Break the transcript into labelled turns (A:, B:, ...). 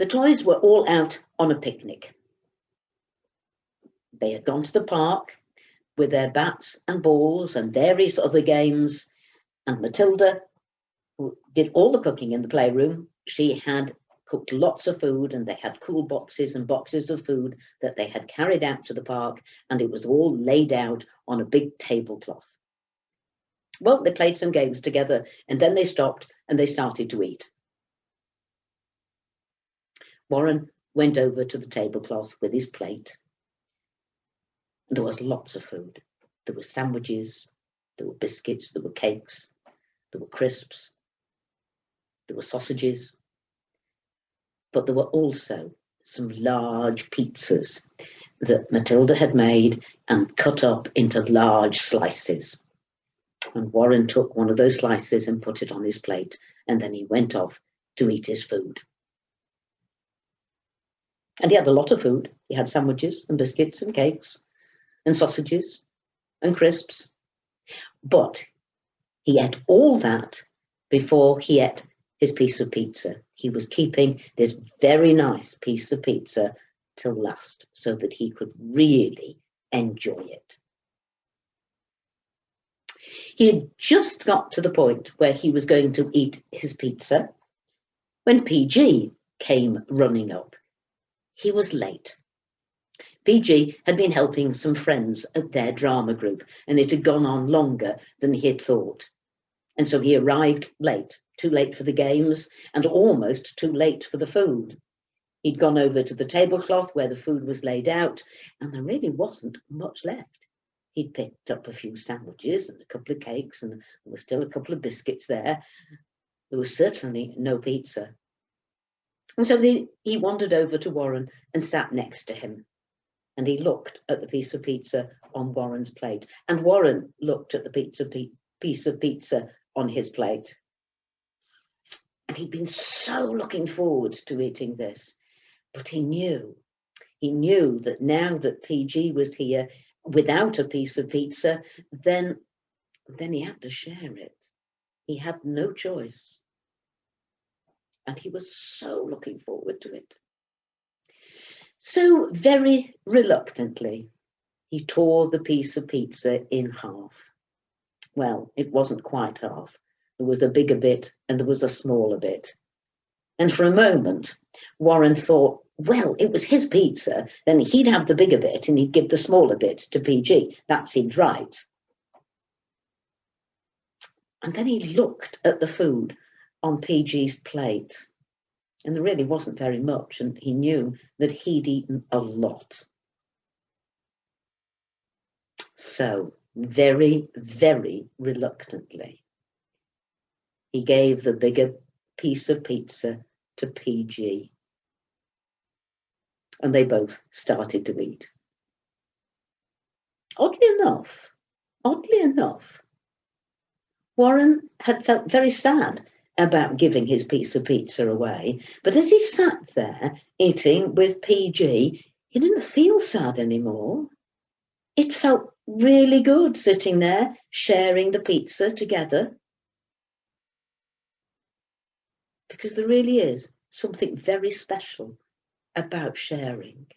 A: The toys were all out on a picnic. They had gone to the park with their bats and balls and various other games, and Matilda, who did all the cooking in the playroom, she had cooked lots of food, and they had cool boxes and boxes of food that they had carried out to the park, and it was all laid out on a big tablecloth. Well, they played some games together, and then they stopped and they started to eat. Warren went over to the tablecloth with his plate. There was lots of food. There were sandwiches, there were biscuits, there were cakes, there were crisps, there were sausages, but there were also some large pizzas that Matilda had made and cut up into large slices. And Warren took one of those slices and put it on his plate, and then he went off to eat his food. And he had a lot of food. He had sandwiches and biscuits and cakes and sausages and crisps. But he ate all that before he ate his piece of pizza. He was keeping this very nice piece of pizza till last so that he could really enjoy it. He had just got to the point where he was going to eat his pizza when PG came running up. He was late. PG had been helping some friends at their drama group, and it had gone on longer than he had thought. And so he arrived late, too late for the games and almost too late for the food. He'd gone over to the tablecloth where the food was laid out, and there really wasn't much left. He'd picked up a few sandwiches and a couple of cakes, and there were still a couple of biscuits there. There was certainly no pizza. And so he wandered over to Warren and sat next to him. And he looked at the piece of pizza on Warren's plate. And Warren looked at the piece of pizza on his plate. And he'd been so looking forward to eating this. But he knew that now that PG was here without a piece of pizza, then he had to share it. He had no choice. And he was so looking forward to it. So very reluctantly, he tore the piece of pizza in half. Well, it wasn't quite half. There was a bigger bit and there was a smaller bit. And for a moment, Warren thought, well, it was his pizza, then he'd have the bigger bit and he'd give the smaller bit to PG. That seemed right. And then he looked at the food on PG's plate, and there really wasn't very much, and he knew that he'd eaten a lot. So, very, very reluctantly, he gave the bigger piece of pizza to PG. And they both started to eat. Oddly enough, Warren had felt very sad about giving his piece of pizza away, but as he sat there eating with PG, he didn't feel sad anymore. It felt really good sitting there sharing the pizza together. Because there really is something very special about sharing.